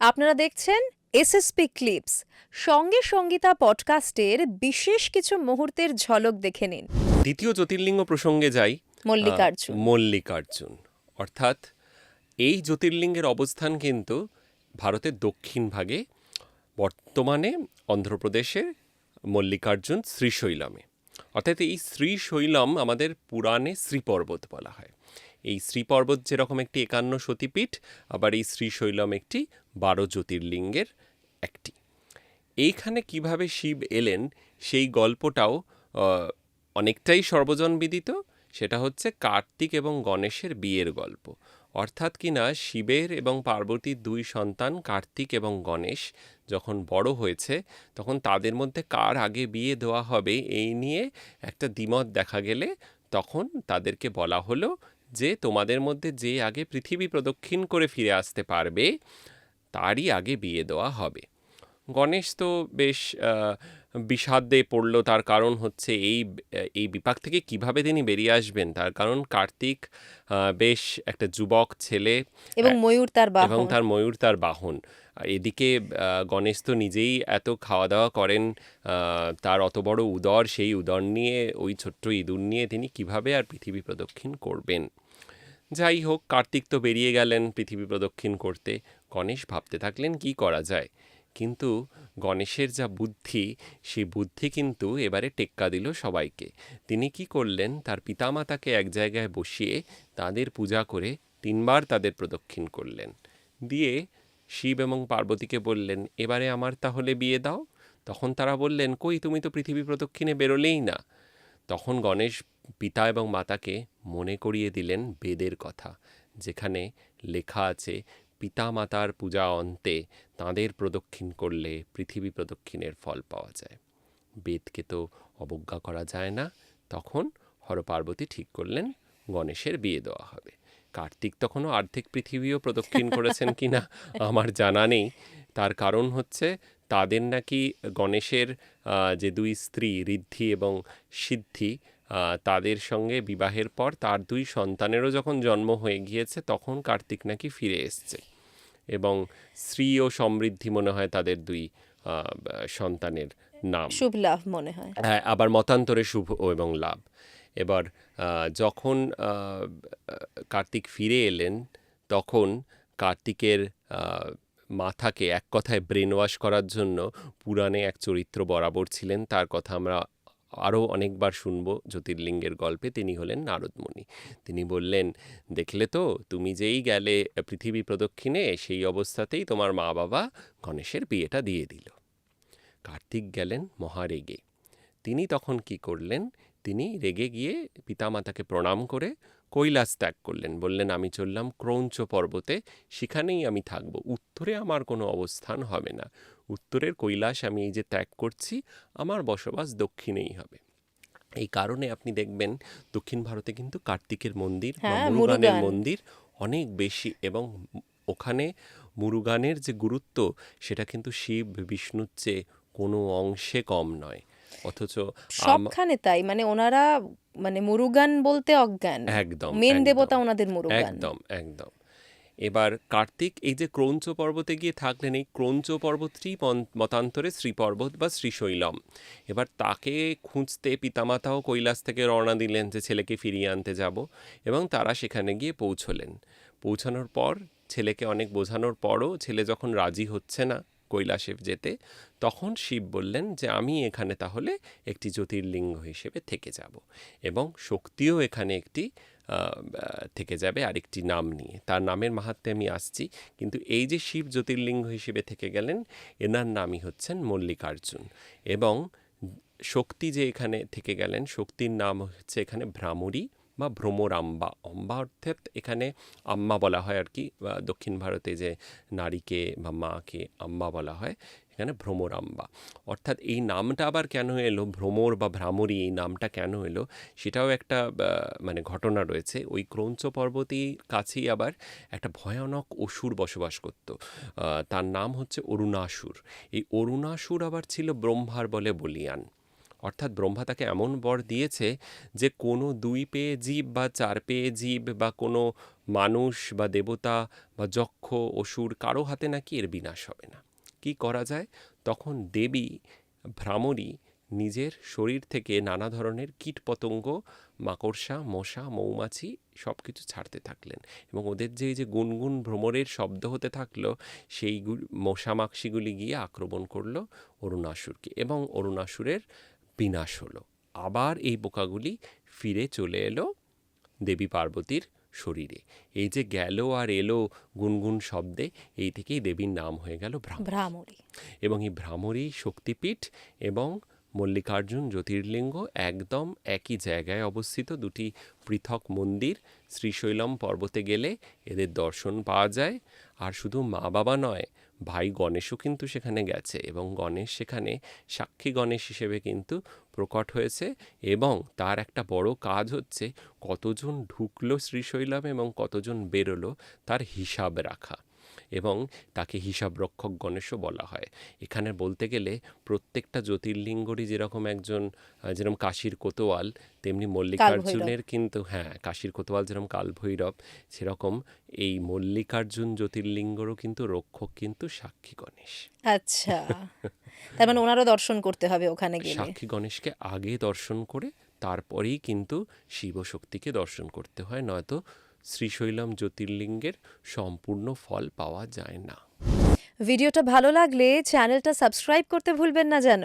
আপনারা দেখছেন SSP clips. সঙ্গে সঙ্গীতা পডকাস্টের বিশেষ কিছু মুহূর্তের ঝলক দেখে নিন। দ্বিতীয় জ্যোতির্লিঙ্গ প্রসঙ্গে যাই। মল্লিকার্জুন। মল্লিকার্জুন অর্থাৎ এই জ্যোতির্লিঙ্গের অবস্থান কিন্তু ভারতের দক্ষিণ ভাগে, বর্তমানে অন্ধ্রপ্রদেশের মল্লিকার্জুন শ্রীশৈলমে। অর্থাৎ এই শ্রীশৈলম আমাদের পুরাণে শ্রীপর্বত বলা হয়। এই শ্রীপর্বত যেরকম একটি 51 সতীপীঠ, আবার এই শ্রীশৈলম একটি 12 জ্যোতির্লিঙ্গের একটি। এইখানে কিভাবে শিব এলেন সেই গল্পটাও অনেকটাই সর্বজনবিদিত। সেটা হচ্ছে কার্তিক এবং গণেশের বিয়ের গল্প। অর্থাৎ কিনা শিবের এবং পার্বতীর দুই সন্তান কার্তিক এবং গণেশ যখন বড় হয়েছে, তখন তাদের মধ্যে কার আগে বিয়ে দেওয়া হবে এই নিয়ে একটা দ্বিমত দেখা গেলে তখন তাদেরকে বলা হলো যে তোমাদের মধ্যে যে আগে পৃথিবী প্রদক্ষিণ করে ফিরে আসতে পারবে তারই আগে বিয়ে দেওয়া হবে। গণেশ তো বেশ বিষাদে পড়ল। তার কারণ হচ্ছে এই বিপাক থেকে কিভাবে তিনি বেরিয়ে আসবেন। তার কারণ কার্তিক বেশ একটা যুবক ছেলে এবং ময়ূর তার এবং বাহন। তার ময়ূর তার বাহন। এদিকে গণেশ তো নিজেই এত খাওয়া দাওয়া করেন, তার অত বড় উদর, সেই উদর নিয়ে ওই ছোট্ট ইঁদুর নিয়ে তিনি কিভাবে আর পৃথিবী প্রদক্ষিণ করবেন। যাই হোক, কার্তিক তো বেরিয়ে গেলেন পৃথিবী প্রদক্ষিণ করতে। গণেশ ভাবতে থাকলেন কি করা যায়। কিন্তু গণেশের যা বুদ্ধি, সেই বুদ্ধি কিন্তু এবারে টেক্কা দিল সবাইকে। তিনি কি করলেন, তার পিতামাতাকে এক জায়গায় বসিয়ে তাদের পূজা করে 3 বার তাদের প্রদক্ষিণ করলেন। দিয়ে শিব এবং পার্বতীকে বললেন, এবারে আমার তাহলে বিয়ে দাও। তখন তারা বললেন, কই, তুমি তো পৃথিবী প্রদক্ষিণে বেরোলেই না। তখন গণেশ পিতা এবং মাতাকে মনে করিয়ে দিলেন বেদের কথা, যেখানে লেখা আছে পিতা মাতার পূজা অন্তে তাঁদের প্রদক্ষিণ করলে পৃথিবী প্রদক্ষিণের ফল পাওয়া যায়। বেদকে তো অবজ্ঞা করা যায় না। তখন হরপার্বতী ঠিক করলেন গণেশের বিয়ে দেওয়া হবে। কার্তিক তখনও অর্ধেক পৃথিবীও প্রদক্ষিণ করেছেন কিনা আমার জানা নেই। তার কারণ হচ্ছে তাদের নাকি গণেশের যে 2 স্ত্রী ঋদ্ধি এবং সিদ্ধি, তাদের সঙ্গে বিবাহের পর তার 2 সন্তানেরও যখন জন্ম হয়ে গিয়েছে, তখন কার্তিক নাকি ফিরে এসছে। এবং শ্রী ও সমৃদ্ধি মনে হয় তাদের 2 সন্তানের নাম। শুভ লাভ মনে হয়। হ্যাঁ, আবার মতান্তরে শুভ এবং লাভ। এবার যখন কার্তিক ফিরে এলেন, তখন কার্তিকের মাথাকে এক কথায় ব্রেন ওয়াশ করার জন্য পুরাণে এক চরিত্র বরাবর ছিলেন। তার কথা আমরা আরও অনেকবার শুনব জ্যোতির্লিঙ্গের গল্পে। তিনি হলেন নারদমুনি। তিনি বললেন, দেখলে তো, তুমি যেই গেলে পৃথিবী প্রদক্ষিণে, সেই অবস্থাতেই তোমার মা বাবা গণেশের বিয়েটা দিয়ে দিল। কার্তিক গেলেন মহারেগে। তিনি তখন কি করলেন, তিনি রেগে গিয়ে পিতামাতাকে প্রণাম করে কৈলাস ত্যাগ করলেন। বললেন, আমি চললাম ক্রৌঞ্চ পর্বতে, সেখানেই আমি থাকব, উত্তরে আমার কোনো অবস্থান হবে না। উত্তরের কৈলাস আমি এই যে ত্যাগ করছি, আমার বসবাস দক্ষিণেই হবে। এই কারণে আপনি দেখবেন দক্ষিণ ভারতে কিন্তু কার্তিকের মন্দির বা হ্যাঁ, মুরুগানের মুরুগান। মন্দির অনেক বেশি, এবং ওখানে মুরুগানের যে গুরুত্ব, সেটা কিন্তু শিব বিষ্ণুর চেয়ে কোনো অংশে কম নয়। অথচ সবখানে তাই, মানে ওনারা মানে মুরুগান বলতে অজ্ঞান। একদম মেন একদম দেবতা ওনাদের মুরুগান। একদম একদম। এবার কার্তিক এই যে ক্রৌঞ্চ পর্বতে গিয়ে থাকলেন, এই ক্রৌঞ্চ পর্বতটি মতান্তরে শ্রীপর্বত বা শ্রীশৈলম। এবার তাকে খুঁজতে পিতামাতাও কৈলাস থেকে রওনা দিলেন যে ছেলেকে ফিরিয়ে আনতে যাব, এবং তারা সেখানে গিয়ে পৌঁছলেন। পৌঁছানোর পর ছেলেকে অনেক বোঝানোর পরও ছেলে যখন রাজি হচ্ছে না কৈলাসে যেতে, তখন শিব বললেন যে আমি এখানে তাহলে একটি জ্যোতির্লিঙ্গ হিসেবে থেকে যাব, এবং শক্তিও এখানে একটি থেকে যাবে আরেকটি নাম নিয়ে। তার নামের মাহাত্ম্যে আমি আসছি, কিন্তু এই যে শিব জ্যোতির্লিঙ্গ হিসেবে থেকে গেলেন, এনার নামই হচ্ছেন মল্লিকার্জুন। এবং শক্তি যে এখানে থেকে গেলেন, শক্তির নাম হচ্ছে এখানে ভ্রামরী বা ভ্রমরাম্বা। অম্বা অর্থাৎ এখানে আম্মা বলা হয় আর কি। দক্ষিণ ভারতে যে নারীকে বা মাকে আম্মা বলা হয়, এখানে ভ্রমরাম্বা। অর্থাৎ এই নামটা আবার কেন এলো, ভ্রমর বা ভ্রামরী, এই নামটা কেন এলো, সেটাও একটা মানে ঘটনা রয়েছে। ওই ক্রৌঞ্চ পর্বতের কাছেই আবার একটা ভয়ানক অসুর বসবাস করত। তার নাম হচ্ছে অরুণাসুর। এই অরুণাসুর আবার ছিল ব্রহ্মার বলে বলিয়ান। অর্থাৎ ব্রহ্মা তাকে এমন বর দিয়েছে যে কোনো 2 পেয়ে জীব বা 4 পেয়ে জীব বা কোনো মানুষ বা দেবতা বা যক্ষ অসুর কারো হাতে নাকি এর বিনাশ হবে না। কি করা যায়? তখন দেবী ভ্রামরী নিজের শরীর থেকে নানা ধরনের কীটপতঙ্গ, মাকড়সা, মশা, মৌমাছি সব কিছু ছাড়তে থাকলেন, এবং ওদের যে এই যে গুনগুন ভ্রমরের শব্দ হতে থাকলো, সেই মশা মাকড়িগুলি গিয়ে আক্রমণ করলো অরুণাসুরকে, এবং অরুণাসুরের বিনাশ হলো। আবার এই পোকাগুলি ফিরে চলে এলো দেবী পার্বতীর শরীরে। এই যে গেল আর এলো গুনগুন শব্দে, এই থেকেই দেবীর নাম হয়ে গেল ভ্রামরী। ভ্রামরী। এবং এই ভ্রামরী শক্তিপীঠ এবং মল্লিকার্জুন জ্যোতির্লিঙ্গ একদম একই জায়গায় অবস্থিত, দুটি পৃথক মন্দির। শ্রীশৈলম পর্বতে গেলে এদের দর্শন পাওয়া যায়। আর শুধু মা বাবা নয়, ভাই গণেশও কিন্তু সেখানে গেছে, এবং গণেশ সেখানে সাক্ষী গণেশ হিসেবে কিন্তু প্রকট হয়েছে। এবং তার একটা বড় কাজ হচ্ছে কতজন ঢুকলো শ্রীশৈলমে এবং কতজন বেরোলো তার হিসাব রাখা, এবং তাকে হিসাবরক্ষক গণেশও বলা হয়। এখানে বলতে গেলে প্রত্যেকটা জ্যোতির্লিঙ্গরই যেরকম একজন, যেরকম কাশীর কোতোয়াল, তেমনি মল্লিকার্জুনের কিন্তু, হ্যাঁ, কাশীর কোতোয়াল যেরকম কালভৈরব, সেরকম এই মল্লিকার্জুন জ্যোতির্লিঙ্গরও কিন্তু রক্ষক কিন্তু সাক্ষী গণেশ। আচ্ছা, তার মানে ওনারও দর্শন করতে হবে ওখানে গেলে। সাক্ষী গণেশকে আগে দর্শন করে তারপরেই কিন্তু শিবশক্তিকে দর্শন করতে হয়, নয়তো শ্রীশৈলম জ্যোতির্লিঙ্গের সম্পূর্ণ ফল পাওয়া যায় না। ভিডিওটা ভালো লাগলে চ্যানেলটা সাবস্ক্রাইব করতে ভুলবেন না যেন।